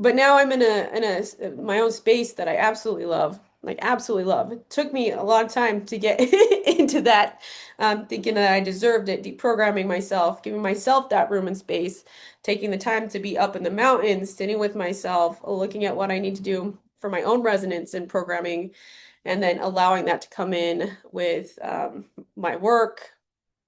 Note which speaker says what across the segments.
Speaker 1: but now I'm in a my own space that I absolutely love, like absolutely love. It took me a long time to get into that, thinking that I deserved it, deprogramming myself, giving myself that room and space, taking the time to be up in the mountains, sitting with myself, looking at what I need to do for my own resonance and programming, and then allowing that to come in with my work,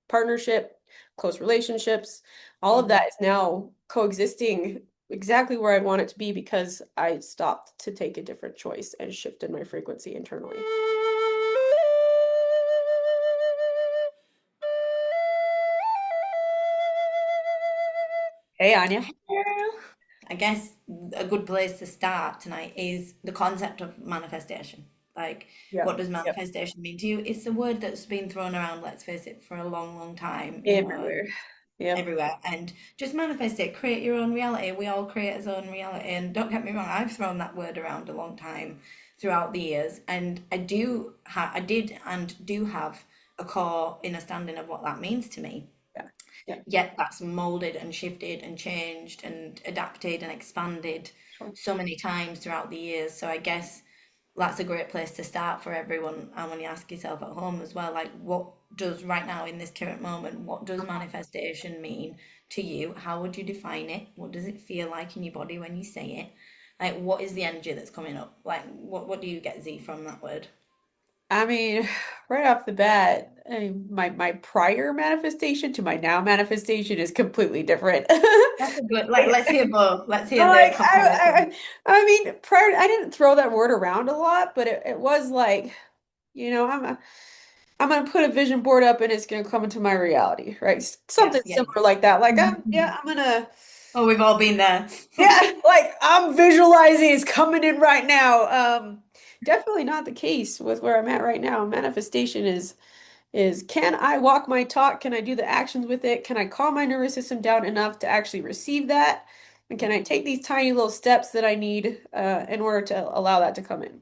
Speaker 1: partnership, close relationships. All of
Speaker 2: Mhm.
Speaker 1: that is now coexisting exactly where I want it to be because I stopped to take a different choice and shifted my frequency internally. Hey, Anya.
Speaker 2: Girl. I guess a good place to start tonight is the concept of manifestation. Like, what
Speaker 1: Yep.
Speaker 2: does
Speaker 1: Yep.
Speaker 2: manifestation mean to you? It's a word that's been thrown around, let's face it, for a long, long time,
Speaker 1: Everywhere. Yep.
Speaker 2: everywhere. And just manifest it, create your own reality. We all create our own reality. And don't get me wrong, I've thrown that word around a long time throughout the years. And I did and do have a core understanding of what that means to me.
Speaker 1: Yeah. Yeah.
Speaker 2: Yet that's molded and shifted and changed and adapted and expanded
Speaker 1: Sure.
Speaker 2: so many times throughout the years. So I guess that's a great place to start for everyone. And when you ask yourself at home as well, like what does right now in this current moment, what does manifestation mean to you? How would you define it? What does it feel like in your body when you say it? Like what is the energy that's coming up? Like what do you get Z from that word?
Speaker 1: I mean, right off the bat, I mean, my prior manifestation to my now manifestation is completely different.
Speaker 2: That's a good like let's hear both. Let's hear the
Speaker 1: Like
Speaker 2: comparison.
Speaker 1: I mean, prior I didn't throw that word around a lot, but it was like, I'm gonna put a vision board up and it's gonna come into my reality, right?
Speaker 2: Yeah,
Speaker 1: Something
Speaker 2: yeah,
Speaker 1: similar like that. Like
Speaker 2: yeah. Mhm.
Speaker 1: I'm gonna
Speaker 2: Oh, we've all been there.
Speaker 1: yeah, like I'm visualizing it's coming in right now. Definitely not the case with where I'm at right now. Manifestation is can I walk my talk? Can I do the actions with it? Can I calm my nervous system down enough to actually receive that? And can I take these tiny little steps that I need in order to allow that to come in?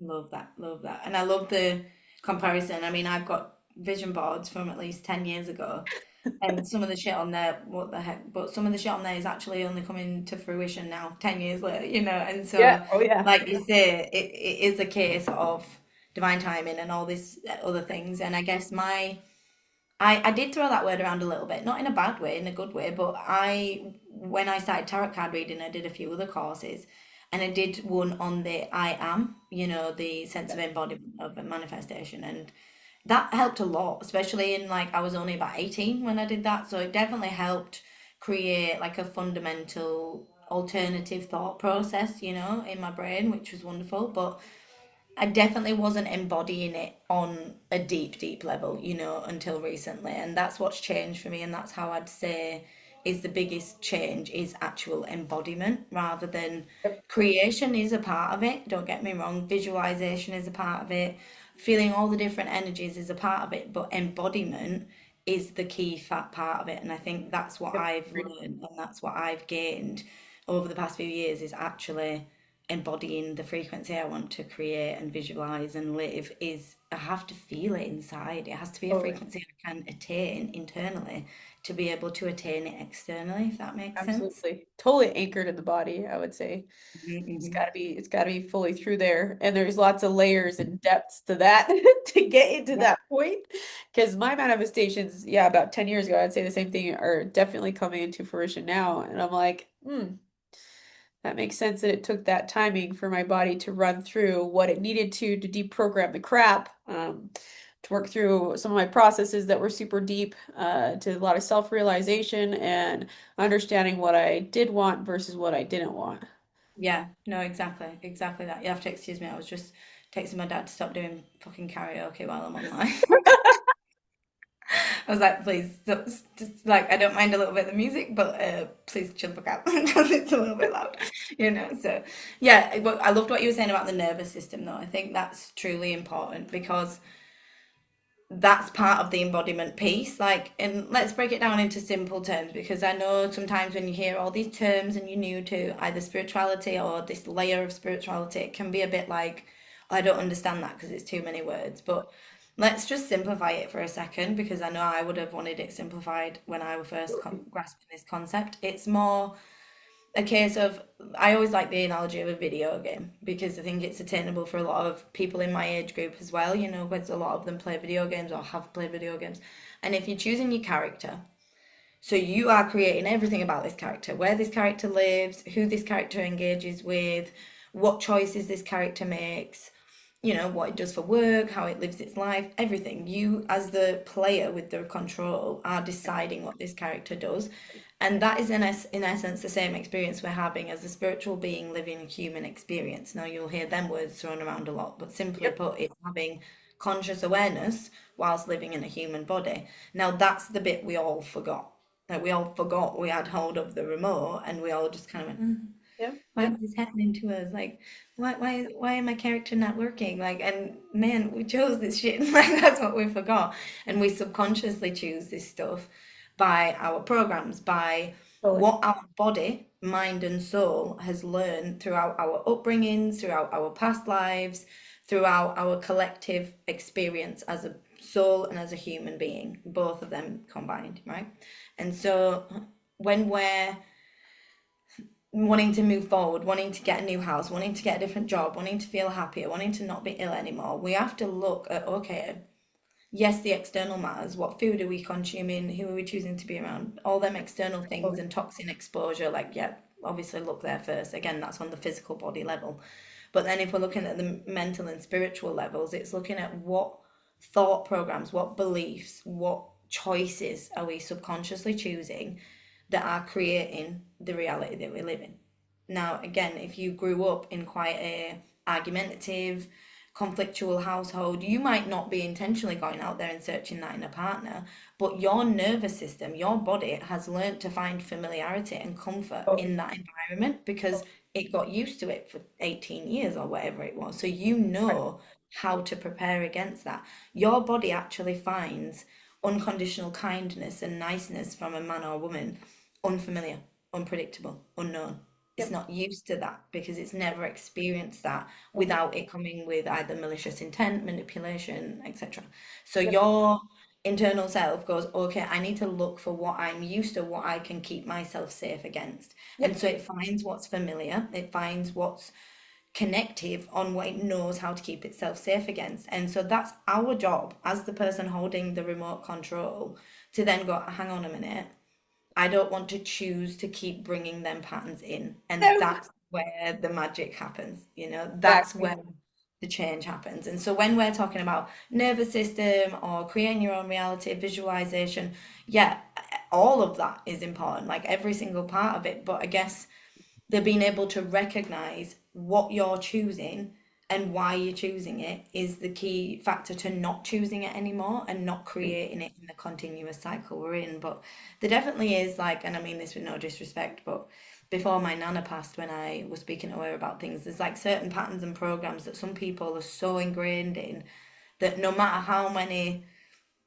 Speaker 2: Love that, love that. And I love the comparison. I mean, I've got vision boards from at least 10 years ago, and some of the shit on there, what the heck? But some of the shit on there is actually only coming to fruition now, 10 years later, you know? And
Speaker 1: Yeah.
Speaker 2: so,
Speaker 1: Oh yeah.
Speaker 2: like you say, it is a case of divine timing and all these other things. And I guess I did throw that word around a little bit, not in a bad way, in a good way, but when I started tarot card reading, I did a few other courses and I did one on the I am, the sense
Speaker 1: Yeah.
Speaker 2: of embodiment of a manifestation. And that helped a lot, especially in like, I was only about 18 when I did that. So it definitely helped create like a fundamental alternative thought process, in my brain, which was wonderful. But I definitely wasn't embodying it on a deep, deep level, until recently. And that's what's changed for me. And that's how I'd say is the biggest change is actual embodiment rather than
Speaker 1: Yep.
Speaker 2: creation is a part of it. Don't get me wrong. Visualization is a part of it. Feeling all the different energies is a part of it. But embodiment is the key fat part of it. And I think that's what
Speaker 1: Yep.
Speaker 2: I've learned and that's what I've gained over the past few years is actually embodying the frequency I want to create and visualize and live is I have to feel it inside. It has to be a
Speaker 1: Totally.
Speaker 2: frequency I can attain internally to be able to attain it externally, if that makes sense.
Speaker 1: Absolutely. Totally anchored in the body, I would say.
Speaker 2: Mm-hmm.
Speaker 1: It's gotta be fully through there. And there's lots of layers and depths to that to get into
Speaker 2: Yeah.
Speaker 1: that point. Because my manifestations, yeah, about 10 years ago, I'd say the same thing, are definitely coming into fruition now. And I'm like, that makes sense that it took that timing for my body to run through what it needed to deprogram the crap, to work through some of my processes that were super deep, to a lot of self-realization and understanding what I did want versus what I didn't want.
Speaker 2: Yeah, no, exactly that. You have to excuse me. I was just texting my dad to stop doing fucking karaoke while I'm online. I was like, please, just like, I don't mind a little bit of the music, but please chill the fuck out because it's a little bit loud, So, yeah, but I loved what you were saying about the nervous system, though. I think that's truly important because that's part of the embodiment piece. Like, and let's break it down into simple terms because I know sometimes when you hear all these terms and you're new to either spirituality or this layer of spirituality, it can be a bit like, I don't understand that because it's too many words. But let's just simplify it for a second because I know I would have wanted it simplified when I was first grasping this concept. It's more. a case of, I always like the analogy of a video game because I think it's attainable for a lot of people in my age group as well. You know, because a lot of them play video games or have played video games. And if you're choosing your character, so you are creating everything about this character, where this character lives, who this character engages with, what choices this character makes, you know, what it does for work, how it lives its life, everything. You, as the player with the control, are deciding what this character does. And that is, in essence, the same experience we're having as a spiritual being living a human experience. Now, you'll hear them words thrown around a lot, but simply
Speaker 1: Yep,
Speaker 2: put, it's having conscious awareness whilst living in a human body. Now, that's the bit we all forgot. Like, we all forgot we had hold of the remote and we all just kind of went,
Speaker 1: yep,
Speaker 2: why is
Speaker 1: yep,
Speaker 2: this happening to us? Like, why am my character not working? Like, and man, we chose this shit. Like, that's what we forgot. And we subconsciously choose this stuff by our programs, by
Speaker 1: totally.
Speaker 2: what our body, mind, and soul has learned throughout our upbringings, throughout our past lives, throughout our collective experience as a soul and as a human being, both of them combined, right? And so when we're wanting to move forward, wanting to get a new house, wanting to get a different job, wanting to feel happier, wanting to not be ill anymore, we have to look at, okay, yes, the external matters. What food are we consuming? Who are we choosing to be around? All them external things
Speaker 1: Totally.
Speaker 2: and toxin exposure, like, yeah, obviously look there first. Again, that's on the physical body level. But then if we're looking at the mental and spiritual levels, it's looking at what thought programs, what beliefs, what choices are we subconsciously choosing that are creating the reality that we live in. Now, again, if you grew up in quite a argumentative, conflictual household, you might not be intentionally going out there and searching that in a partner, but your nervous system, your body has learned to find familiarity and comfort
Speaker 1: Totally.
Speaker 2: in that environment because it got used to it for 18 years or whatever it was. So you
Speaker 1: Right.
Speaker 2: know how to prepare against that. Your body actually finds unconditional kindness and niceness from a man or woman unfamiliar, unpredictable, unknown. It's
Speaker 1: Yep,
Speaker 2: not used to that because it's never experienced that
Speaker 1: totally.
Speaker 2: without it coming with either malicious intent, manipulation, etc. So
Speaker 1: Yep,
Speaker 2: your internal self goes, okay, I need to look for what I'm used to, what I can keep myself safe against. And
Speaker 1: yep,
Speaker 2: so it finds what's familiar, it finds what's connective on what it knows how to keep itself safe against. And so that's our job as the person holding the remote control to then go, hang on a minute, I don't want to choose to keep bringing them patterns in. And
Speaker 1: yep.
Speaker 2: that's where the magic happens, you know, that's
Speaker 1: Exactly.
Speaker 2: where the change happens. And so when we're talking about nervous system or creating your own reality, visualization, yeah, all of that is important, like every single part of it. But I guess they're being able to recognize what you're choosing and why you're choosing it is the key factor to not choosing it anymore and not creating it in the continuous cycle we're in. But there definitely is, like, and I mean this with no disrespect, but before my nana passed, when I was speaking to her about things, there's like certain patterns and programs that some people are so ingrained in that no matter how many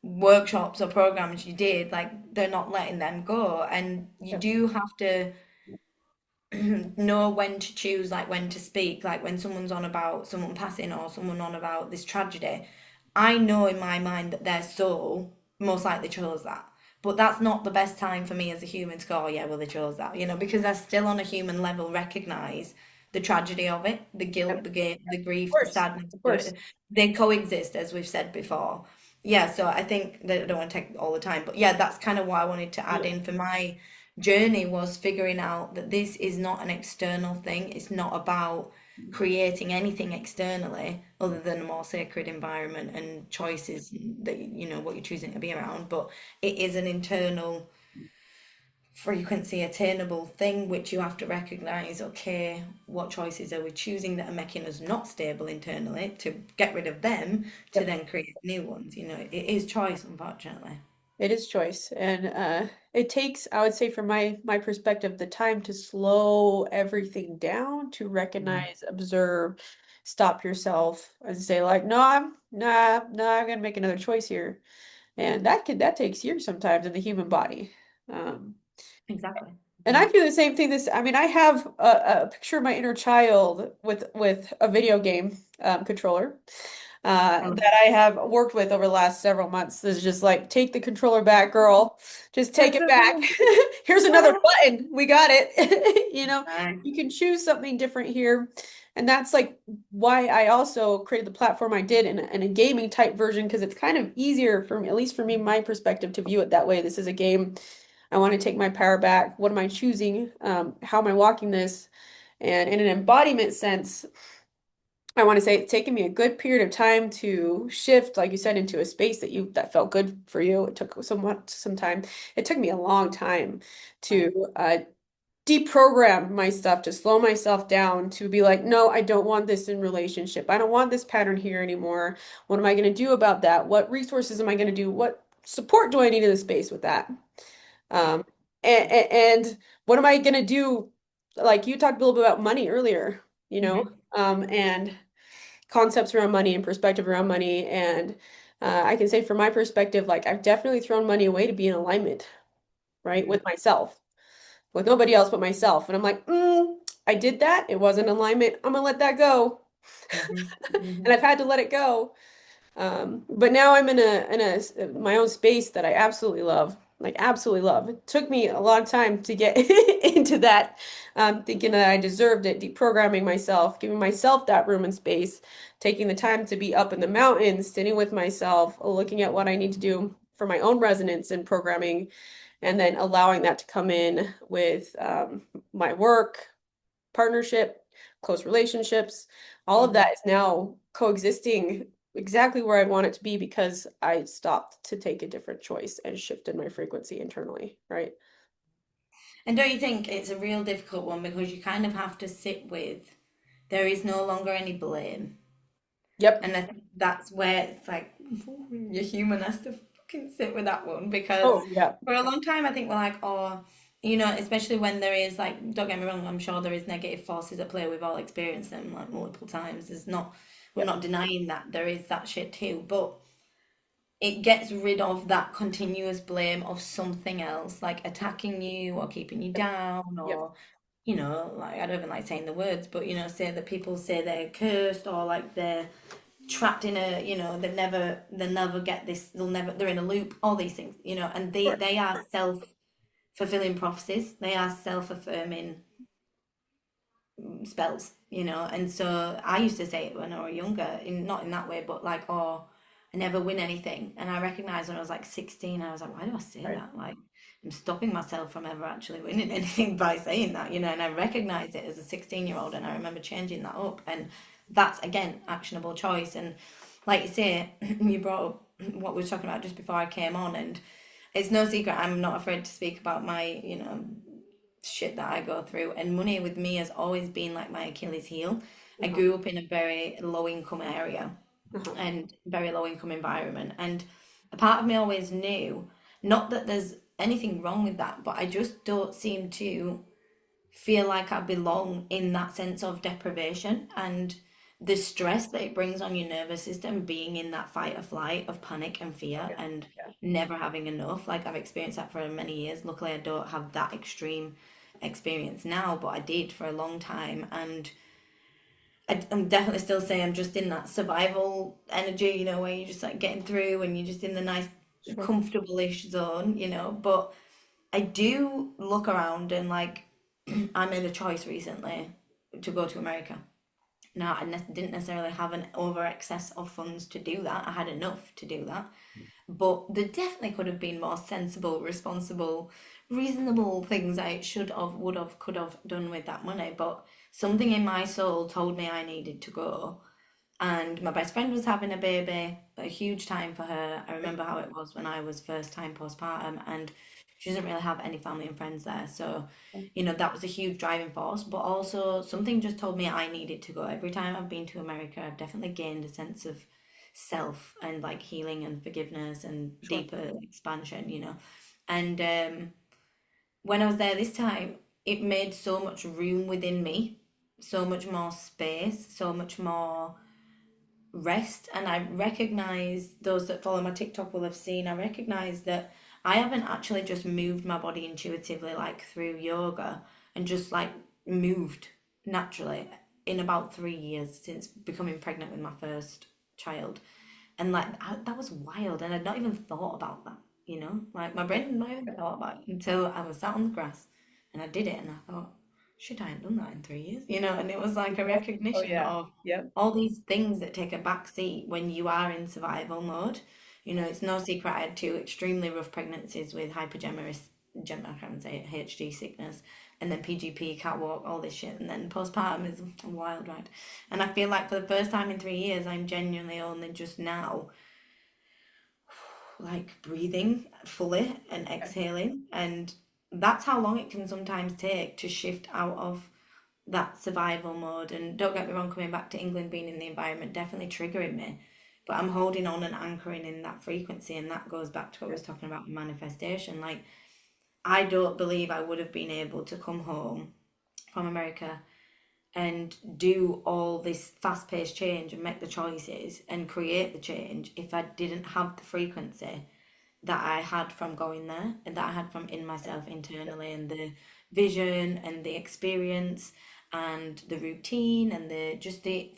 Speaker 2: workshops or programs you did, like they're not letting them go. And you
Speaker 1: Yep,
Speaker 2: do have to know when to choose, like when to speak, like when someone's on about someone passing or someone on about this tragedy. I know in my mind that their soul most likely chose that. But that's not the best time for me as a human to go, oh yeah, well they chose that, you know, because I still on a human level recognize the tragedy of it, the
Speaker 1: yep.
Speaker 2: guilt, the
Speaker 1: Of
Speaker 2: grief, the
Speaker 1: course.
Speaker 2: sadness,
Speaker 1: Of course.
Speaker 2: they coexist as we've said before. Yeah, so I think that I don't want to take all the time, but yeah, that's kind of what I wanted to add in for my journey was figuring out that this is not an external thing. It's not about creating anything externally other than a more sacred environment and choices that you know what you're choosing to be around, but it is an internal frequency attainable thing which you have to recognize, okay, what choices are we choosing that are making us not stable internally to get rid of them to
Speaker 1: Yep.
Speaker 2: then create new ones. You know, it is choice, unfortunately.
Speaker 1: It is choice. And it takes, I would say from my perspective, the time to slow everything down, to
Speaker 2: Mm.
Speaker 1: recognize, observe, stop yourself and say like, no, I'm gonna make another choice here. And that takes years sometimes in the human body. Um,
Speaker 2: Exactly.
Speaker 1: and I
Speaker 2: Mhm.
Speaker 1: do the same thing. I mean, I have a picture of my inner child with a video game controller. that I have worked with over the last several months. Is just like, take the controller back, girl. Just take it back. Here's another button. We got it.
Speaker 2: Nice.
Speaker 1: You can choose something different here. And that's like why I also created the platform I did in a gaming type version, because it's kind of easier for me, at least for me, my perspective, to view it that way. This is a game. I want to take my power back. What am I choosing? How am I walking this? And in an embodiment sense, I want to say it's taken me a good period of time to shift, like you said, into a space that felt good for you. It took some time. It took me a long time to deprogram my stuff, to slow myself down, to be like, no, I don't want this in relationship. I don't want this pattern here anymore. What am I going to do about that? What resources am I going to do? What support do I need in the space with that? Um, and what am I going to do? Like you talked a little bit about money earlier,
Speaker 2: Hmm.
Speaker 1: and concepts around money and perspective around money. And I can say from my perspective, like I've definitely thrown money away to be in alignment, right, with myself, with nobody else but myself. And I'm like, I did that. It wasn't alignment. I'm gonna let that go.
Speaker 2: Hmm.
Speaker 1: And
Speaker 2: Hmm.
Speaker 1: I've had to let it go. But now I'm in my own space that I absolutely love, like absolutely love. It took me a long time to get into that, thinking that I deserved it, deprogramming myself, giving myself that room and space, taking the time to be up in the mountains, sitting with myself, looking at what I need to do for my own resonance and programming, and then allowing that to come in with my work, partnership, close relationships. All of
Speaker 2: Hmm.
Speaker 1: that is now coexisting exactly where I want it to be because I stopped to take a different choice and shifted my frequency internally, right?
Speaker 2: And don't you think it's a real difficult one because you kind of have to sit with there is no longer any blame.
Speaker 1: Yep.
Speaker 2: And I think that's where it's like your human has to fucking sit with that one because
Speaker 1: Oh, yeah.
Speaker 2: for a long time I think we're like, oh, especially when there is like, don't get me wrong, I'm sure there is negative forces at play. We've all experienced them like multiple times. We're
Speaker 1: Yep.
Speaker 2: not denying that there is that shit too, but it gets rid of that continuous blame of something else, like attacking you or keeping you
Speaker 1: Yep.
Speaker 2: down
Speaker 1: Yep.
Speaker 2: or like I don't even like saying the words, but say that people say they're cursed or like they're trapped in a they'll never get this, they're in a loop, all these things, and
Speaker 1: Of course.
Speaker 2: they are self-fulfilling prophecies, they are self-affirming spells, and so I used to say it when I was younger, not in that way, but like, oh, I never win anything. And I recognized when I was like 16, I was like, why do I say
Speaker 1: Right.
Speaker 2: that? Like, I'm stopping myself from ever actually winning anything by saying that, and I recognized it as a 16-year-old, and I remember changing that up. And that's again actionable choice. And like you say, you brought up what we were talking about just before I came on, and it's no secret I'm not afraid to speak about my, shit that I go through. And money with me has always been like my Achilles heel. I
Speaker 1: Uh-huh.
Speaker 2: grew up in a very low income area
Speaker 1: Uh-huh.
Speaker 2: and very low income environment. And a part of me always knew, not that there's anything wrong with that, but I just don't seem to feel like I belong in that sense of deprivation and the stress that it brings on your nervous system, being in that fight or flight of panic and fear
Speaker 1: Yeah.
Speaker 2: and
Speaker 1: Yeah.
Speaker 2: never having enough. Like I've experienced that for many years. Luckily, I don't have that extreme experience now, but I did for a long time. And I'm definitely still saying I'm just in that survival energy, where you're just like getting through and you're just in the nice,
Speaker 1: Sure.
Speaker 2: comfortable-ish zone, But I do look around and like I made a choice recently to go to America. Now, didn't necessarily have an over excess of funds to do that. I had enough to do that. But there definitely could have been more sensible, responsible, reasonable things I should have, would have, could have done with that money. But something in my soul told me I needed to go. And my best friend was having a baby, a huge time for her. I remember how it was when I was first time postpartum, and she doesn't really have any family and friends there. So, that was a huge driving force. But also, something just told me I needed to go. Every time I've been to America, I've definitely gained a sense of self and like healing and forgiveness and
Speaker 1: Sure.
Speaker 2: deeper expansion, And when I was there this time, it made so much room within me, so much more space, so much more rest. And I recognize, those that follow my TikTok will have seen, I recognize that I haven't actually just moved my body intuitively like through yoga and just like moved naturally in about 3 years since becoming pregnant with my first. child. And like that was wild, and I'd not even thought about that, Like my brain had not even thought about it until I was sat on the grass and I did it, and I thought, shit, I hadn't done that in 3 years, And it was like a
Speaker 1: Yeah. Oh
Speaker 2: recognition
Speaker 1: yeah.
Speaker 2: of
Speaker 1: Yep.
Speaker 2: all these things that take a back seat when you are in survival mode. It's no secret I had two extremely rough pregnancies with I can't say it, HG sickness, and then PGP, catwalk, all this shit, and then postpartum is a wild ride. And I feel like for the first time in 3 years, I'm genuinely only just now like breathing fully and
Speaker 1: Okay.
Speaker 2: exhaling. And that's how long it can sometimes take to shift out of that survival mode. And don't get me wrong, coming back to England, being in the environment, definitely triggering me. But I'm holding on and anchoring in that frequency. And that goes back to what I was talking about in manifestation. Like, I don't believe I would have been able to come home from America and do all this fast paced change and make the choices and create the change if I didn't have the frequency that I had from going there and that I had from in myself internally, and the vision and the experience and the routine and the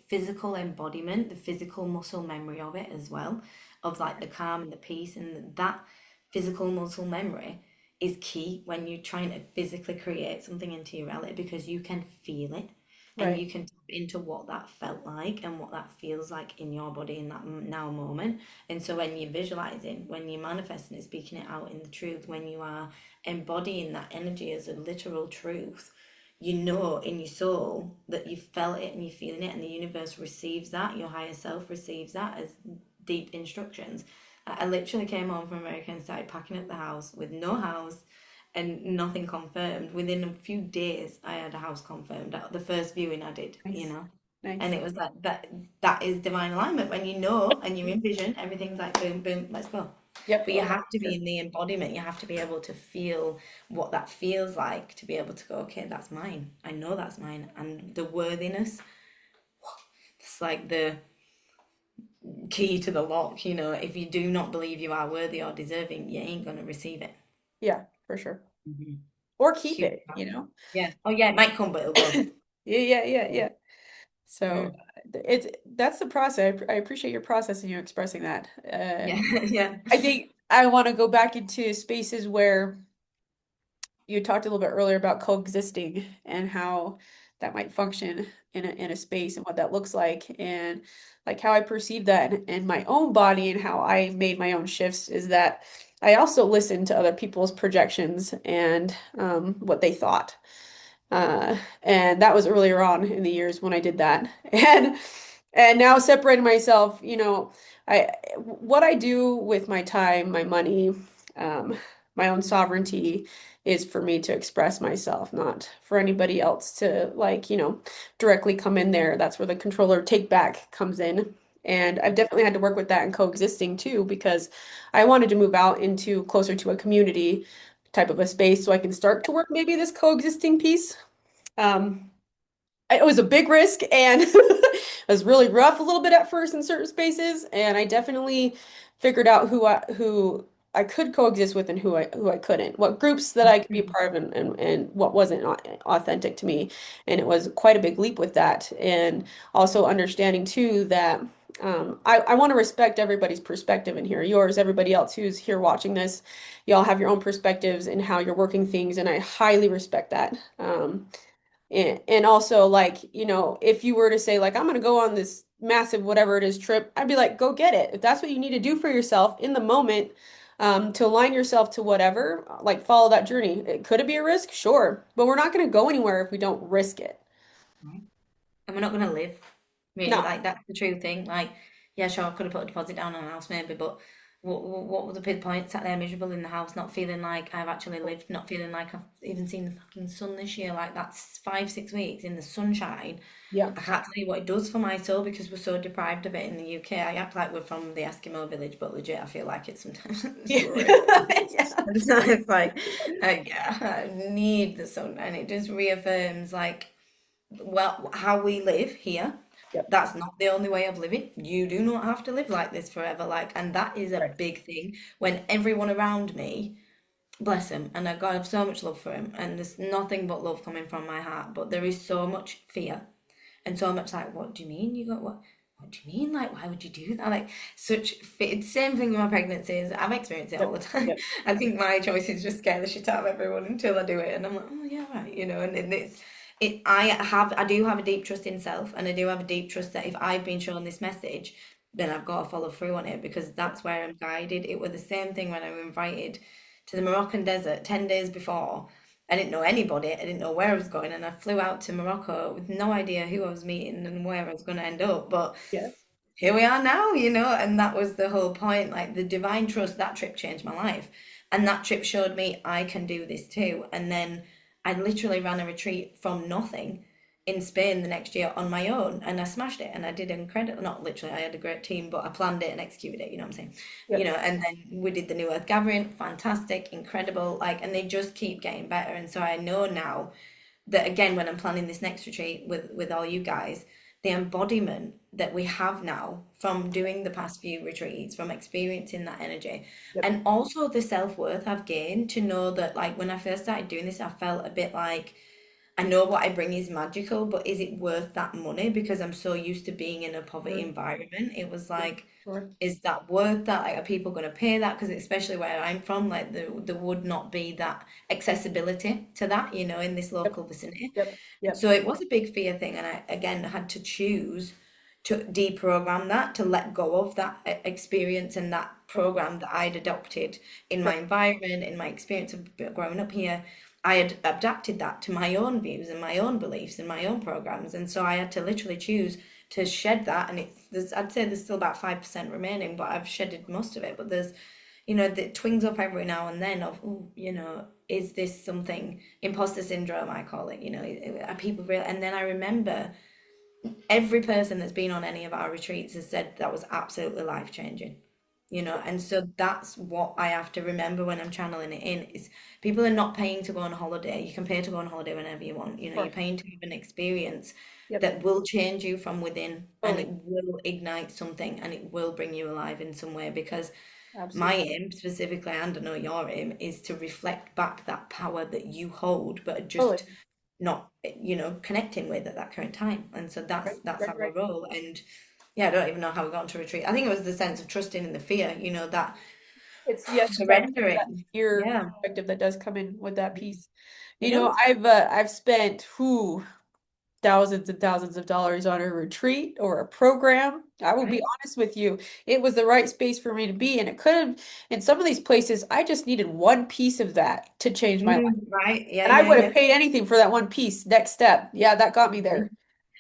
Speaker 2: physical embodiment, the physical muscle memory of it as well, of like the calm and the peace. And that physical muscle memory is key when you're trying to physically create something into your reality, because you can feel it and
Speaker 1: Right.
Speaker 2: you can tap into what that felt like and what that feels like in your body in that now moment. And so when you're visualizing, when you're manifesting it, speaking it out in the truth, when you are embodying that energy as a literal truth, you know in your soul that you felt it and you're feeling it, and the universe receives that, your higher self receives that as deep instructions. I literally came home from America and started packing up the house with no house and nothing confirmed. Within a few days, I had a house confirmed at the first viewing I did,
Speaker 1: Nice.
Speaker 2: And
Speaker 1: Nice.
Speaker 2: it was like that is divine alignment. When you know and you envision, everything's like boom, boom, let's go.
Speaker 1: Yep.
Speaker 2: But you
Speaker 1: Oh,
Speaker 2: have to
Speaker 1: for
Speaker 2: be
Speaker 1: sure.
Speaker 2: in the embodiment. You have to be able to feel what that feels like to be able to go, okay, that's mine. I know that's mine. And the worthiness, it's like the key to the lock. If you do not believe you are worthy or deserving, you ain't going to receive it.
Speaker 1: Yeah, for sure.
Speaker 2: Mhm.
Speaker 1: Or keep
Speaker 2: Huge.
Speaker 1: it, you know?
Speaker 2: Yeah. Oh, yeah, it might come, but it'll go.
Speaker 1: Yeah, yeah, yeah, yeah. So
Speaker 2: Mm.
Speaker 1: it's that's the process. I appreciate your process and you expressing that.
Speaker 2: Yeah, yeah.
Speaker 1: I think I want to go back into spaces where you talked a little bit earlier about coexisting and how that might function in a space and what that looks like, and like how I perceive that in my own body and how I made my own shifts is that I also listened to other people's projections and what they thought. And that was earlier on in the years when I did that. And now separating myself, I what I do with my time, my money, um, my own sovereignty is for me to express myself, not for anybody else to like, directly come in there. That's where the controller take back comes in. And I've definitely had to work with that and coexisting too, because I wanted to move out into closer to a community type of a space so I can start to work maybe this coexisting piece. Um, it was a big risk and it was really rough a little bit at first in certain spaces, and I definitely figured out who I could coexist with and who I couldn't. What groups that I could be a part of and what wasn't authentic to me. And it was quite a big leap with that. And also understanding too that I want to respect everybody's perspective in here. Yours, everybody else who's here watching this, y'all have your own perspectives and how you're working things, and I highly respect that. And also like, if you were to say like I'm gonna go on this massive whatever it is trip, I'd be like, go get it. If that's what you need to do for yourself in the moment, to align yourself to whatever, like follow that journey. Could it be a risk? Sure. But we're not gonna go anywhere if we don't risk it.
Speaker 2: Right. And we're not going to live. Really,
Speaker 1: No.
Speaker 2: like that's the true thing. Like, yeah, sure, I could have put a deposit down on a house maybe, but what was the big point? Sat there miserable in the house, not feeling like I've actually lived, not feeling like I've even seen the fucking sun this year. Like that's 5, 6 weeks in the sunshine.
Speaker 1: Yeah.
Speaker 2: I can't tell you what it does for my soul because we're so deprived of it in the UK. I act like we're from the Eskimo village, but legit, I feel like it sometimes. It's
Speaker 1: Yeah.
Speaker 2: real.
Speaker 1: Yeah.
Speaker 2: And so it's like, yeah, I need the sun, and it just reaffirms like, well, how we live here.
Speaker 1: Yep.
Speaker 2: That's not the only way of living. You do not have to live like this forever. Like, and that is a
Speaker 1: Right.
Speaker 2: big thing when everyone around me, bless him, and I have so much love for him, and there's nothing but love coming from my heart. But there is so much fear and so much like, what do you mean you got what? what do you mean? Like, why would you do that? Like, it's same thing with my pregnancies. I've experienced it all
Speaker 1: Yep.
Speaker 2: the time.
Speaker 1: Yep.
Speaker 2: I think my choices just scare the shit out of everyone until I do it, and I'm like, oh yeah, right, and I do have a deep trust in self, and I do have a deep trust that if I've been shown this message, then I've got to follow through on it because that's where I'm guided. It was the same thing when I was invited to the Moroccan desert 10 days before. I didn't know anybody. I didn't know where I was going, and I flew out to Morocco with no idea who I was meeting and where I was going to end up. But
Speaker 1: Yeah.
Speaker 2: here we are now, and that was the whole point. Like the divine trust, that trip changed my life. And that trip showed me I can do this too. And then I literally ran a retreat from nothing in Spain the next year on my own, and I smashed it. And I did incredible, not literally, I had a great team, but I planned it and executed it, you know what I'm saying?
Speaker 1: Yep.
Speaker 2: And then we did the New Earth Gathering, fantastic, incredible, like, and they just keep getting better. And so I know now that again when I'm planning this next retreat with all you guys, the embodiment that we have now from doing the past few retreats, from experiencing that energy,
Speaker 1: Yep.
Speaker 2: and also the self-worth I've gained to know that like when I first started doing this, I felt a bit like I know what I bring is magical, but is it worth that money? Because I'm so used to being in a poverty
Speaker 1: Sure.
Speaker 2: environment. It was
Speaker 1: Sure.
Speaker 2: like,
Speaker 1: Sure.
Speaker 2: is that worth that? Like, are people going to pay that? Because especially where I'm from, like there would not be that accessibility to that, in this
Speaker 1: Yep.
Speaker 2: local vicinity.
Speaker 1: Yep. Yep.
Speaker 2: So it was a big fear thing, and I again had to choose to deprogram that, to let go of that experience and that
Speaker 1: Yep.
Speaker 2: program that I'd adopted in my
Speaker 1: Yep.
Speaker 2: environment, in my experience of growing up here. I had adapted that to my own views and my own beliefs and my own programs, and so I had to literally choose to shed that. And I'd say there's still about 5% remaining, but I've shedded most of it. But there's that twings up every now and then of, oh, is this something, imposter syndrome, I call it, are people real? And then I remember every person that's been on any of our retreats has said that was absolutely life changing. And so that's what I have to remember when I'm channeling it in is people are not paying to go on holiday. You can pay to go on holiday whenever you want. You're
Speaker 1: Sure.
Speaker 2: paying to have an experience
Speaker 1: Yep.
Speaker 2: that will change you from within, and it
Speaker 1: Totally.
Speaker 2: will ignite something, and it will bring you alive in some way because my
Speaker 1: Absolutely.
Speaker 2: aim specifically, and I know your aim, is to reflect back that power that you hold, but are just
Speaker 1: Totally.
Speaker 2: not, connecting with at that current time. And so that's
Speaker 1: Right.
Speaker 2: that's
Speaker 1: Right.
Speaker 2: our
Speaker 1: Right.
Speaker 2: role. And yeah, I don't even know how we got into retreat. I think it was the sense of trusting in the fear, that
Speaker 1: It's yes, it's that
Speaker 2: surrendering.
Speaker 1: fear
Speaker 2: Yeah.
Speaker 1: perspective that does come in with that piece.
Speaker 2: It does.
Speaker 1: I've spent thousands and thousands of dollars on a retreat or a program. I will be
Speaker 2: Right.
Speaker 1: honest with you, it was the right space for me to be, and it could have, in some of these places, I just needed one piece of that to change my life.
Speaker 2: Right. Yeah,
Speaker 1: And I
Speaker 2: yeah,
Speaker 1: would have
Speaker 2: yeah.
Speaker 1: paid anything for that one piece. Next step. Yeah, that got me there.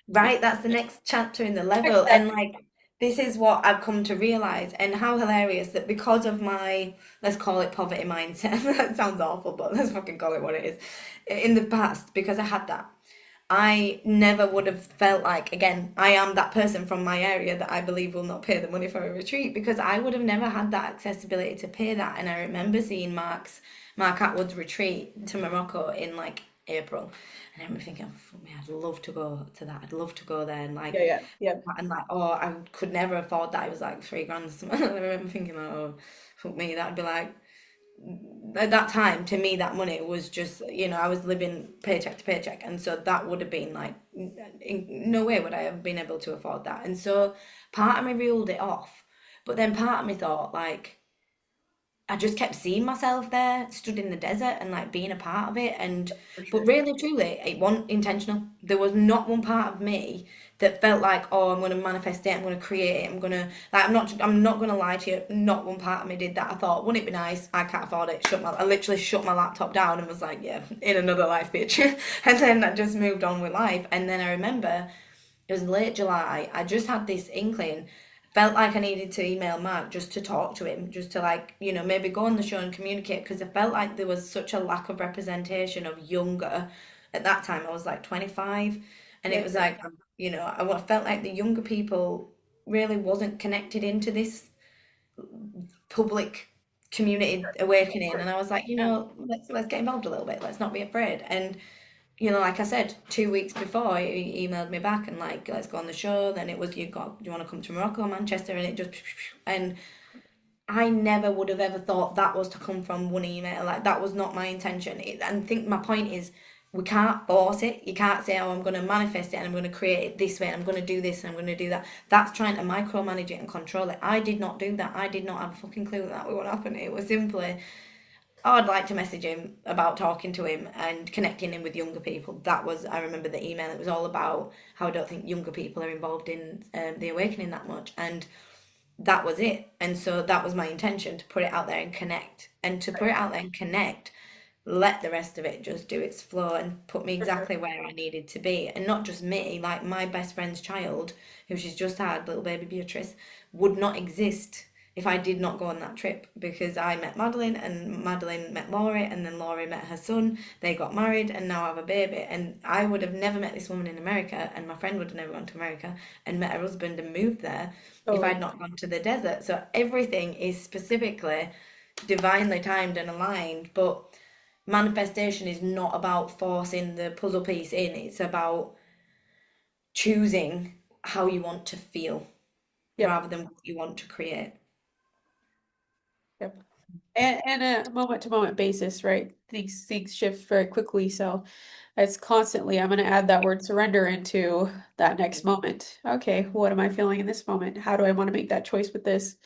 Speaker 2: Right, that's the next chapter in the level. And
Speaker 1: Exactly.
Speaker 2: like this is what I've come to realize, and how hilarious that because of my, let's call it poverty mindset. That sounds awful, but let's fucking call it what it is. In the past, because I had that, I never would have felt like, again, I am that person from my area that I believe will not pay the money for a retreat because I would have never had that accessibility to pay that. And I remember seeing Mark Atwood's retreat to Morocco in like April. And I remember thinking, oh, fuck me, I'd love to go to that. I'd love to go there
Speaker 1: Yeah, yeah, yeah.
Speaker 2: and like, oh, I could never afford that. It was like 3 grand or something. I remember thinking, like, oh, fuck me, that'd be like at that time to me that money was just I was living paycheck to paycheck, and so that would have been like in no way would I have been able to afford that. And so part of me ruled it off, but then part of me thought like I just kept seeing myself there, stood in the desert and like being a part of it. And
Speaker 1: For
Speaker 2: but
Speaker 1: sure.
Speaker 2: really truly it wasn't intentional. There was not one part of me that felt like, oh, I'm gonna manifest it, I'm gonna create it, I'm gonna like I'm not gonna lie to you, not one part of me did that. I thought, wouldn't it be nice? I can't afford it. I literally shut my laptop down and was like, yeah, in another life, bitch. And then I just moved on with life. And then I remember it was late July. I just had this inkling, felt like I needed to email Mark just to talk to him, just to like, maybe go on the show and communicate because I felt like there was such a lack of representation of younger. At that time, I was like 25, and it
Speaker 1: Yeah,
Speaker 2: was
Speaker 1: yeah.
Speaker 2: like, I felt like the younger people really wasn't connected into this public community
Speaker 1: Of
Speaker 2: awakening,
Speaker 1: course.
Speaker 2: and I was like,
Speaker 1: Yeah.
Speaker 2: let's get involved a little bit. Let's not be afraid. And like I said, 2 weeks before he emailed me back and like, let's go on the show. Then it was, do you want to come to Morocco, Manchester? And it just, and I never would have ever thought that was to come from one email. Like that was not my intention. And I think my point is we can't force it. You can't say, oh, I'm going to manifest it and I'm going to create it this way and I'm going to do this and I'm going to do that. That's trying to micromanage it and control it. I did not do that. I did not have a fucking clue that would happen. It was simply, oh, I'd like to message him about talking to him and connecting him with younger people. That was, I remember the email. It was all about how I don't think younger people are involved in the awakening that much. And that was it. And so that was my intention, to put it out there and connect. And to put it out there and connect, let the rest of it just do its flow and put me
Speaker 1: For sure.
Speaker 2: exactly where I needed to be. And not just me, like my best friend's child, who she's just had, little baby Beatrice, would not exist if I did not go on that trip, because I met Madeline and Madeline met Laurie and then Laurie met her son. They got married and now have a baby. And I would have never met this woman in America, and my friend would have never gone to America and met her husband and moved there if
Speaker 1: Totally.
Speaker 2: I'd not gone to the desert. So everything is specifically divinely timed and aligned, but manifestation is not about forcing the puzzle piece in, it's about choosing how you want to feel
Speaker 1: Yep.
Speaker 2: rather than what you want to create.
Speaker 1: Yep. And a moment to moment basis, right? Things shift very quickly, so it's constantly. I'm going to add that word surrender into that next moment. Okay, what am I feeling in this moment? How do I want to make that choice with this?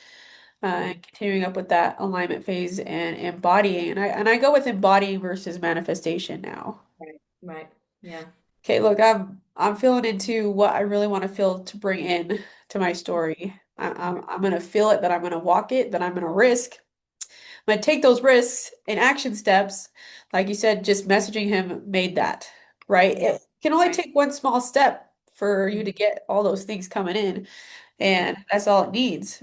Speaker 2: Mm,
Speaker 1: And continuing up with that alignment phase and embodying, and I go with embodying versus manifestation now.
Speaker 2: right, right, yeah,
Speaker 1: Okay, look, I'm feeling into what I really want to feel to bring in to my story. I'm gonna feel it, that I'm gonna walk it, that I'm gonna risk. I'm gonna take those risks and action steps. Like you said, just messaging him made that, right?
Speaker 2: yeah,
Speaker 1: It can only
Speaker 2: right,
Speaker 1: take one small step for you to
Speaker 2: mhm,
Speaker 1: get all those things coming in,
Speaker 2: yeah,
Speaker 1: and that's all it needs.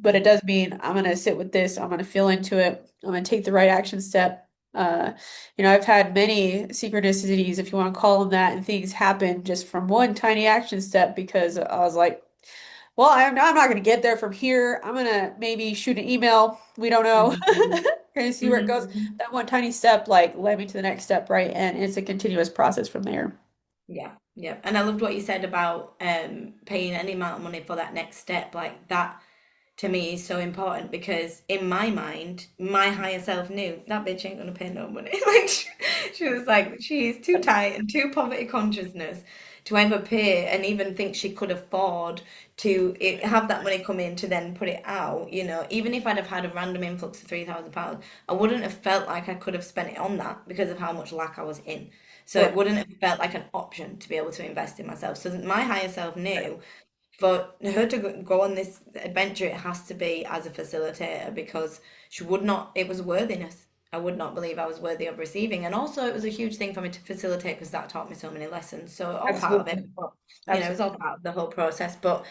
Speaker 1: But it
Speaker 2: mhm,
Speaker 1: does mean I'm gonna sit with this, I'm gonna feel into it, I'm gonna take the right action step. Uh, I've had many synchronicities, if you want to call them that, and things happen just from one tiny action step because I was like, well, I'm not going to get there from here. I'm going to maybe shoot an email. We don't know.
Speaker 2: mhm,
Speaker 1: Going to see where it
Speaker 2: mhm,
Speaker 1: goes.
Speaker 2: mhm.
Speaker 1: That one tiny step, like, led me to the next step, right? And it's a continuous process from there.
Speaker 2: Yeah, yeah. And I loved what you said about paying any amount of money for that next step. Like that to me is so important, because in my mind, my higher self knew that bitch ain't gonna pay no money. Like she was like, she's too tight and too poverty consciousness to ever pay and even think she could afford to have that money come in to then put it out. Even if I'd have had a random influx of £3,000, I wouldn't have felt like I could have spent it on that because of how much lack I was in. So it
Speaker 1: Correct.
Speaker 2: wouldn't have felt like an option to be able to invest in myself. So my higher self knew for her to go on this adventure, it has to be as a facilitator, because she would not, it was worthiness. I would not believe I was worthy of receiving. And also, it was a huge thing for me to facilitate because that taught me so many lessons. So, all part of it.
Speaker 1: Absolutely.
Speaker 2: But, it's all
Speaker 1: Absolutely.
Speaker 2: part of the whole process. But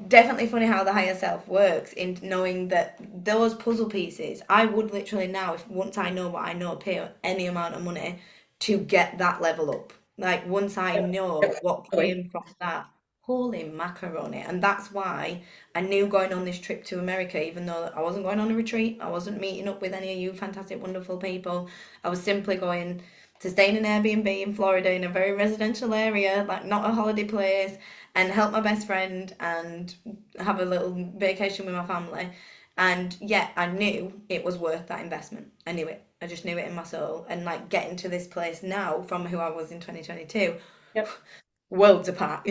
Speaker 2: definitely funny how the higher self works in knowing that those puzzle pieces, I would literally now, if once I know what I know, pay any amount of money to get that level up. Like once I
Speaker 1: Yep.
Speaker 2: know
Speaker 1: Yep.
Speaker 2: what
Speaker 1: Totally.
Speaker 2: came from that, holy macaroni. And that's why I knew going on this trip to America, even though I wasn't going on a retreat, I wasn't meeting up with any of you fantastic, wonderful people. I was simply going to stay in an Airbnb in Florida in a very residential area, like not a holiday place, and help my best friend and have a little vacation with my family. And yet I knew it was worth that investment. I knew it. I just knew it in my soul. And like getting to this place now from who I was in 2022,
Speaker 1: Yep.
Speaker 2: worlds apart.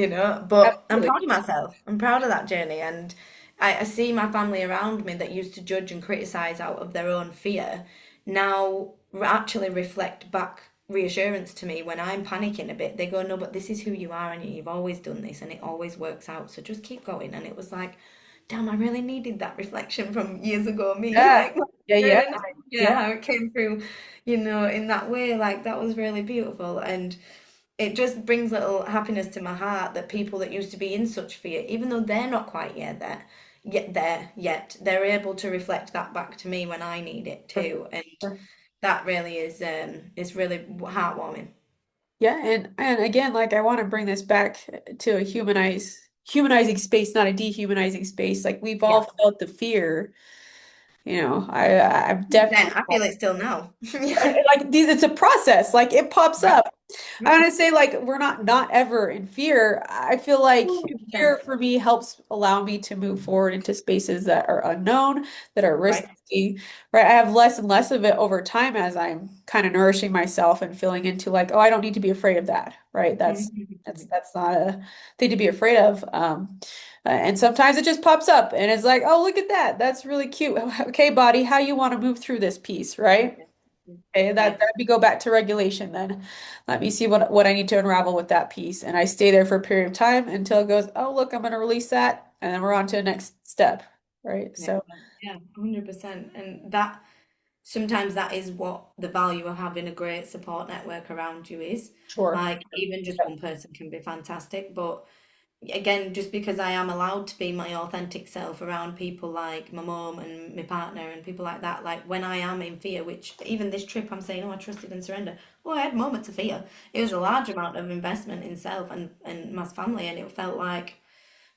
Speaker 2: But I'm
Speaker 1: Absolutely.
Speaker 2: proud of myself. I'm proud of that journey. And I see my family around me that used to judge and criticize out of their own fear now actually reflect back reassurance to me when I'm panicking a bit. They go, no, but this is who you are and you've always done this and it always works out. So just keep going. And it was like, damn, I really needed that reflection from years ago me.
Speaker 1: Yeah.
Speaker 2: Like,
Speaker 1: Yeah. Yeah.
Speaker 2: really nice. Yeah,
Speaker 1: Yeah.
Speaker 2: how it came through, in that way. Like, that was really beautiful. And it just brings little happiness to my heart that people that used to be in such fear, even though they're not quite yet, they're able to reflect that back to me when I need it
Speaker 1: For
Speaker 2: too. And
Speaker 1: sure.
Speaker 2: that really is really heartwarming.
Speaker 1: Yeah, and again, like I want to bring this back to a humanizing space, not a dehumanizing space. Like we've all
Speaker 2: Yeah.
Speaker 1: felt the fear, I've
Speaker 2: Then
Speaker 1: definitely
Speaker 2: I feel it still now. Yeah.
Speaker 1: like these, it's a process, like it pops
Speaker 2: Right.
Speaker 1: up. I
Speaker 2: Right.
Speaker 1: want to say like we're not ever in fear. I feel like fear
Speaker 2: 100%.
Speaker 1: for me helps allow me to move forward into spaces that are unknown, that are
Speaker 2: Right.
Speaker 1: risky, right? I have less and less of it over time as I'm kind of nourishing myself and feeling into like, oh, I don't need to be afraid of that, right?
Speaker 2: Mhm.
Speaker 1: That's not a thing to be afraid of. And sometimes it just pops up and it's like, oh, look at that. That's really cute. Okay, body, how you want to move through this piece, right?
Speaker 2: Yeah.
Speaker 1: Okay,
Speaker 2: Yeah.
Speaker 1: that we go back to regulation then. Let me see what I need to unravel with that piece. And I stay there for a period of time until it goes, oh, look, I'm going to release that. And then we're on to the next step. Right.
Speaker 2: Yeah.
Speaker 1: So,
Speaker 2: Yeah. 100%. And that sometimes that is what the value of having a great support network around you is.
Speaker 1: sure.
Speaker 2: Like even just one person can be fantastic, but again, just because I am allowed to be my authentic self around people like my mom and my partner and people like that, like when I am in fear, which even this trip I'm saying, oh, I trusted and surrender. Oh, I had moments of fear. It was a large amount of investment in self and my family, and it felt like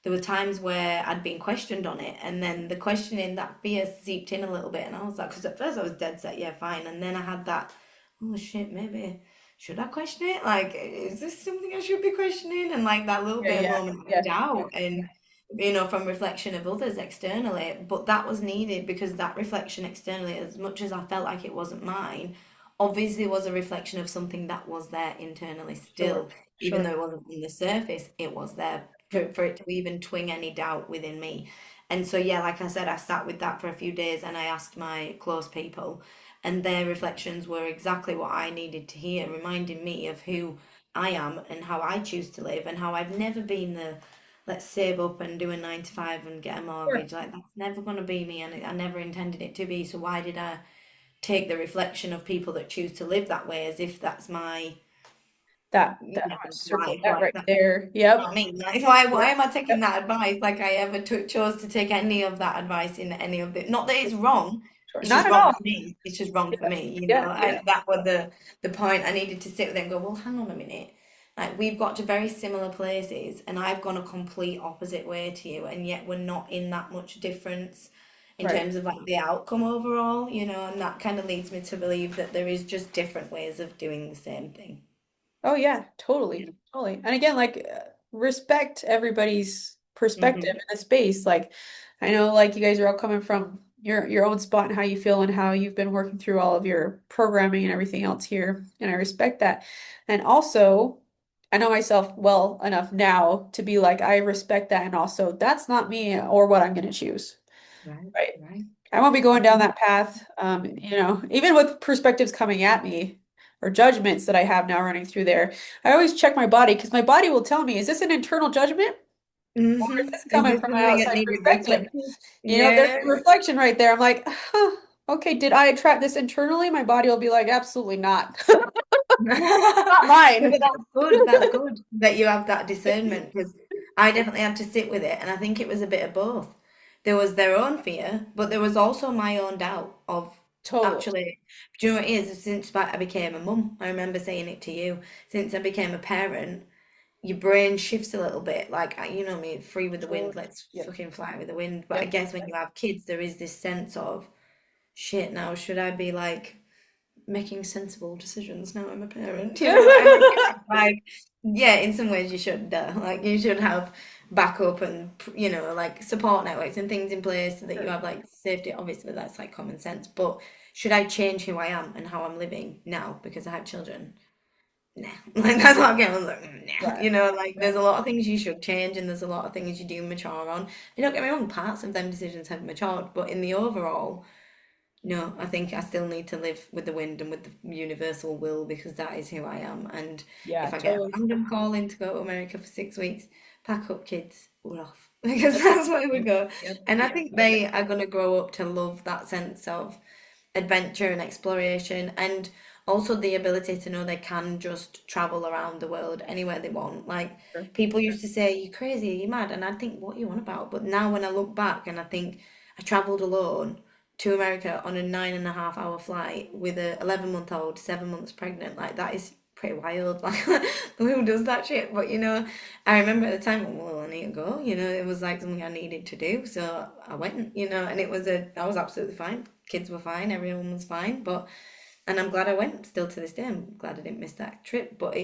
Speaker 2: there were times where I'd been questioned on it, and then the questioning, that fear seeped in a little bit, and I was like, because at first I was dead set, yeah, fine, and then I had that, oh shit, maybe should I question it? Like, is this something I should be questioning? And like that little
Speaker 1: Yeah,
Speaker 2: bit of
Speaker 1: yeah,
Speaker 2: moment of
Speaker 1: yeah, yeah,
Speaker 2: doubt, and from reflection of others externally, but that was needed because that reflection externally, as much as I felt like it wasn't mine, obviously was a reflection of something that was there internally
Speaker 1: sure,
Speaker 2: still, even
Speaker 1: sure.
Speaker 2: though it wasn't on the surface, it was there
Speaker 1: Yeah,
Speaker 2: for it to even twing any doubt within me. And so, yeah, like I said, I sat with that for a few days and I asked my close people, and their reflections were exactly what I needed to hear, reminding me of who I am and how I choose to live, and how I've never been the let's save up and do a 9 to 5 and get a
Speaker 1: sure.
Speaker 2: mortgage. Like, that's never going to be me, and I never intended it to be. So, why did I take the reflection of people that choose to live that way as if that's my
Speaker 1: That I would circle
Speaker 2: life?
Speaker 1: that
Speaker 2: Like,
Speaker 1: right
Speaker 2: that
Speaker 1: there.
Speaker 2: know what
Speaker 1: Yep.
Speaker 2: I mean? Like, why
Speaker 1: Yep.
Speaker 2: am I taking
Speaker 1: Yep.
Speaker 2: that advice? Like I ever took chose to take any of that advice in any of the, not that it's wrong,
Speaker 1: Sure.
Speaker 2: it's
Speaker 1: Not
Speaker 2: just
Speaker 1: at
Speaker 2: wrong
Speaker 1: all.
Speaker 2: for me. It's just wrong for
Speaker 1: Yeah.
Speaker 2: me,
Speaker 1: Yeah. Yeah.
Speaker 2: And that was the point. I needed to sit with them and go, well, hang on a minute. Like we've got to very similar places and I've gone a complete opposite way to you, and yet we're not in that much difference in
Speaker 1: Right.
Speaker 2: terms of like the outcome overall, and that kind of leads me to believe that there is just different ways of doing the same thing.
Speaker 1: Oh yeah,
Speaker 2: Yeah.
Speaker 1: totally, totally. And again, like respect everybody's perspective
Speaker 2: Mm-hmm.
Speaker 1: in the space. Like I know like you guys are all coming from your own spot and how you feel and how you've been working through all of your programming and everything else here. And I respect that. And also, I know myself well enough now to be like, I respect that. And also, that's not me or what I'm going to choose.
Speaker 2: Right,
Speaker 1: Right.
Speaker 2: right.
Speaker 1: I won't be going down that path. Even with perspectives coming at me or judgments that I have now running through there, I always check my body because my body will tell me, is this an internal judgment or is this
Speaker 2: Is
Speaker 1: coming
Speaker 2: this
Speaker 1: from an
Speaker 2: something that
Speaker 1: outside
Speaker 2: needed
Speaker 1: perspective?
Speaker 2: reflecting?
Speaker 1: There's
Speaker 2: Yeah.
Speaker 1: a reflection right there. I'm like, huh, okay, did I attract this internally? My body will be like, absolutely not. Not
Speaker 2: No,
Speaker 1: mine.
Speaker 2: but that's good. That's good that you have that discernment, because I definitely had to sit with it, and I think it was a bit of both. There was their own fear, but there was also my own doubt of
Speaker 1: Totally.
Speaker 2: actually, do you know what it is? Since I became a mum, I remember saying it to you, since I became a parent, your brain shifts a little bit. Like, you know me, free with the wind,
Speaker 1: Sure.
Speaker 2: let's
Speaker 1: Yep.
Speaker 2: fucking fly with the wind. But I
Speaker 1: Yep.
Speaker 2: guess when you have kids, there is this sense of, shit, now should I be like making sensible decisions now I'm a parent? And I guess it's like, yeah, in some ways you should, like you should have backup and like support networks and things in place so that you
Speaker 1: Sure.
Speaker 2: have like safety. Obviously, that's like common sense. But should I change who I am and how I'm living now because I had children? Nah, like that's what I was like, nah,
Speaker 1: Right.
Speaker 2: like
Speaker 1: Right.
Speaker 2: there's a lot of things you should change and there's a lot of things you do mature on. And don't get me wrong, parts of them decisions have matured, but in the overall, no, I think I still need to live with the wind and with the universal will, because that is who I am. And
Speaker 1: Yeah,
Speaker 2: if I get a
Speaker 1: totally.
Speaker 2: random call in to go to America for 6 weeks, pack up kids, we're off. Because that's where we
Speaker 1: Yep.
Speaker 2: go.
Speaker 1: Yep.
Speaker 2: And I
Speaker 1: Yep.
Speaker 2: think
Speaker 1: Yep.
Speaker 2: they are going to grow up to love that sense of adventure and exploration, and also the ability to know they can just travel around the world anywhere they want. Like
Speaker 1: Sure.
Speaker 2: people used to say, "You're crazy, you're mad," and I'd think, "What are you on about?" But now when I look back and I think I traveled alone to America on a 9.5 hour flight with a 11-month old, 7 months pregnant, like that is pretty wild. Like, who does that shit? But I remember at the time, well, I need to go. It was like something I needed to do, so I went. And I was absolutely fine. Kids were fine, everyone was fine, and I'm glad I went. Still to this day, I'm glad I didn't miss that trip. But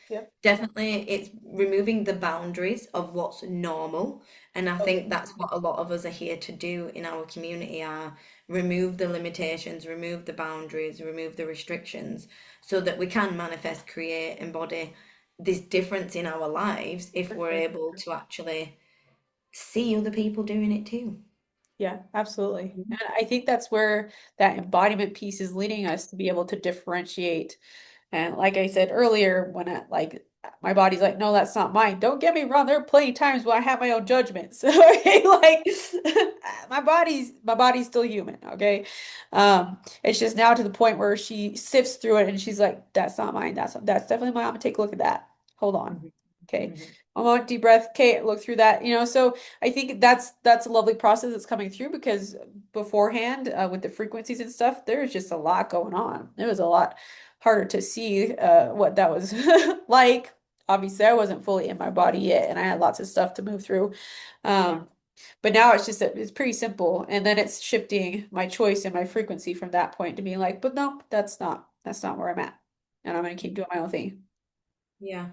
Speaker 1: Yep.
Speaker 2: definitely, it's removing the boundaries of what's normal. And I think
Speaker 1: Totally.
Speaker 2: that's what a lot of us are here to do in our community are remove the limitations, remove the boundaries, remove the restrictions so that we can manifest, create, embody this difference in our lives if
Speaker 1: For
Speaker 2: we're
Speaker 1: sure.
Speaker 2: able to actually see other people doing it too.
Speaker 1: Yeah, absolutely. And I think that's where that embodiment piece is leading us to be able to differentiate. And like I said earlier, when my body's like, no, that's not mine. Don't get me wrong. There are plenty of times when I have my own judgments. Okay, like my body's still human. Okay, it's just now to the point where she sifts through it and she's like, that's not mine. That's definitely mine. I'm gonna take a look at that. Hold on.
Speaker 2: Mhm.
Speaker 1: Okay,
Speaker 2: Mhm.
Speaker 1: I'm on deep breath. Okay, look through that. So I think that's a lovely process that's coming through because beforehand, with the frequencies and stuff, there's just a lot going on. It was a lot harder to see what that was like. Obviously, I wasn't fully in my body yet, and I had lots of stuff to move through.
Speaker 2: Yeah.
Speaker 1: Um, but now it's just it's pretty simple, and then it's shifting my choice and my frequency from that point to being like, but no, that's not where I'm at, and I'm gonna keep doing my own thing.
Speaker 2: Yeah.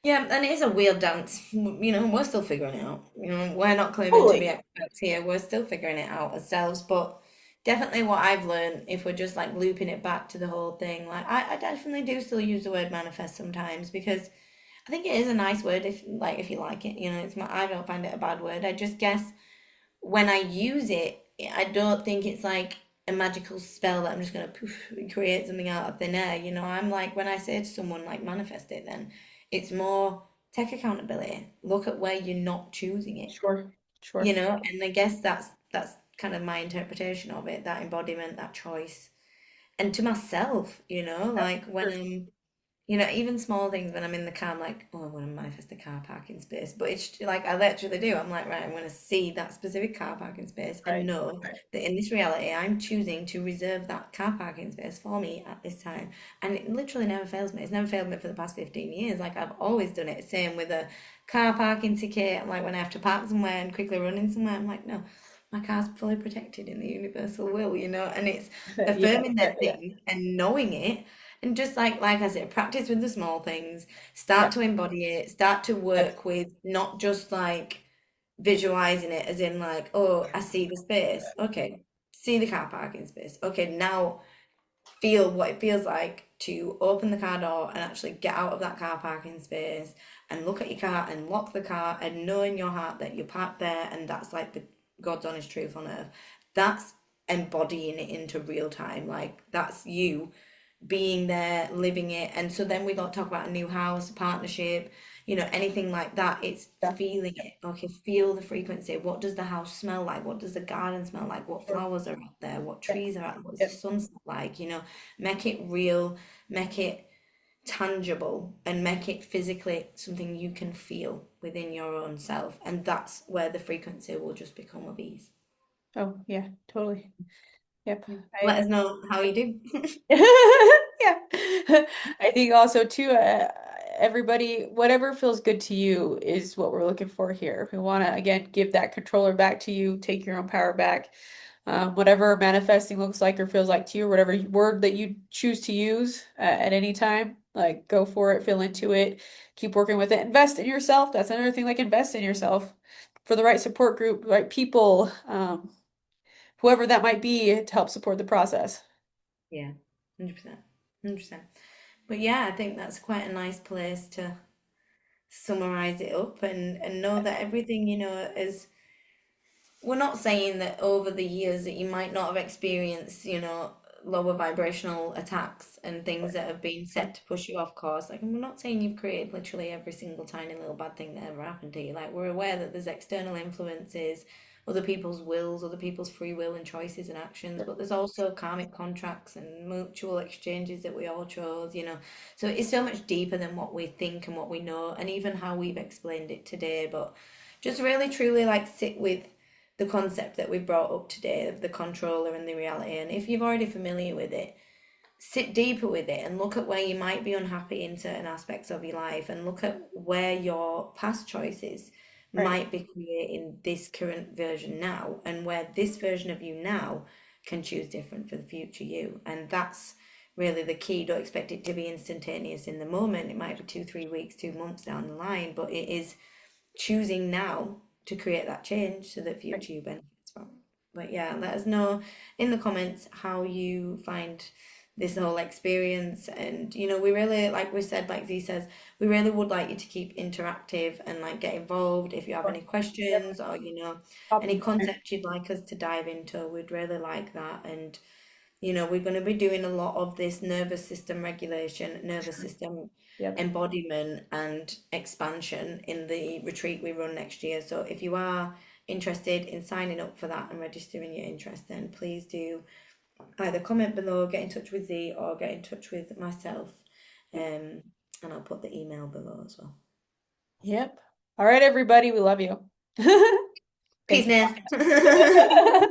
Speaker 2: Yeah, and it is a weird dance. We're still figuring it out. We're not claiming to be
Speaker 1: Totally.
Speaker 2: experts here. We're still figuring it out ourselves. But definitely what I've learned, if we're just like looping it back to the whole thing, like I definitely do still use the word manifest sometimes because I think it is a nice word if you like it. I don't find it a bad word. I just guess when I use it, I don't think it's like a magical spell that I'm just gonna poof, create something out of thin air. I'm like when I say to someone like manifest it, then it's more take accountability. Look at where you're not choosing it.
Speaker 1: Sure. Sure.
Speaker 2: And I guess that's kind of my interpretation of it, that embodiment, that choice. And to myself,
Speaker 1: Yeah,
Speaker 2: like when
Speaker 1: sure.
Speaker 2: even small things when I'm in the car, I'm like, oh, I want to manifest a car parking space. But it's like I literally do. I'm like, right, I'm going to see that specific car parking space and
Speaker 1: Right.
Speaker 2: know
Speaker 1: Right.
Speaker 2: that in this reality, I'm choosing to reserve that car parking space for me at this time. And it literally never fails me. It's never failed me for the past 15 years. Like I've always done it. Same with a car parking ticket. I'm like when I have to park somewhere and quickly run in somewhere, I'm like, no. My car's fully protected in the universal will, and it's
Speaker 1: Yeah.
Speaker 2: affirming
Speaker 1: Yeah.
Speaker 2: that
Speaker 1: Yeah.
Speaker 2: thing and knowing it and just like I said, practice with the small things,
Speaker 1: Yeah.
Speaker 2: start to embody it, start to
Speaker 1: Yes.
Speaker 2: work with not just like visualizing it as in like, oh, I see the space. Okay, see the car parking space. Okay, now feel what it feels like to open the car door and actually get out of that car parking space and look at your car and lock the car and know in your heart that you're parked there and that's like the God's honest truth on earth. That's embodying it into real time. Like that's you being there, living it. And so then we don't talk about a new house, partnership, anything like that. It's
Speaker 1: Yeah.
Speaker 2: feeling it. Okay, feel the frequency. What does the house smell like? What does the garden smell like? What
Speaker 1: Sure.
Speaker 2: flowers are out there? What
Speaker 1: Yeah.
Speaker 2: trees are out there? What does the
Speaker 1: Yeah.
Speaker 2: sun smell like? Make it real, make it tangible, and make it physically something you can feel within your own self. And that's where the frequency will just become of ease.
Speaker 1: Oh, yeah, totally. Yep.
Speaker 2: Let
Speaker 1: I
Speaker 2: us know how you do.
Speaker 1: Yeah. I think also too, everybody, whatever feels good to you is what we're looking for here. We want to again give that controller back to you, take your own power back. Whatever manifesting looks like or feels like to you, whatever word that you choose to use at any time, like go for it, feel into it, keep working with it, invest in yourself. That's another thing, like invest in yourself for the right support group, the right people, whoever that might be to help support the process.
Speaker 2: Yeah, 100%. 100%. But yeah, I think that's quite a nice place to summarize it up and know that everything, is we're not saying that over the years that you might not have experienced, lower vibrational attacks and things that have been set to push you off course. Like, and we're not saying you've created literally every single tiny little bad thing that ever happened to you. Like, we're aware that there's external influences, other people's wills, other people's free will and choices and actions, but there's also karmic contracts and mutual exchanges that we all chose. So it's so much deeper than what we think and what we know, and even how we've explained it today. But just really truly like sit with the concept that we brought up today of the controller and the reality. And if you're already familiar with it, sit deeper with it and look at where you might be unhappy in certain aspects of your life and look at where your past choices
Speaker 1: Right.
Speaker 2: might be creating this current version now and where this version of you now can choose different for the future you. And that's really the key. Don't expect it to be instantaneous in the moment. It might be 2, 3 weeks, 2 months down the line, but it is choosing now to create that change so that
Speaker 1: Right.
Speaker 2: future you benefits from it. But yeah, let us know in the comments how you find this whole experience. And we really, like we said, like Z says, we really would like you to keep interactive and like get involved if you have any
Speaker 1: Yep.
Speaker 2: questions or
Speaker 1: Pop
Speaker 2: any
Speaker 1: them in there.
Speaker 2: concepts you'd like us to dive into. We'd really like that. And we're going to be doing a lot of this nervous system regulation, nervous system
Speaker 1: Yep.
Speaker 2: embodiment, and expansion in the retreat we run next year. So if you are interested in signing up for that and registering your interest, then please do either comment below, get in touch with Z, or get in touch with myself. Um, and I'll put the email below as well.
Speaker 1: Yep. All right, everybody, we love you.
Speaker 2: Peace,
Speaker 1: Thanks.
Speaker 2: man.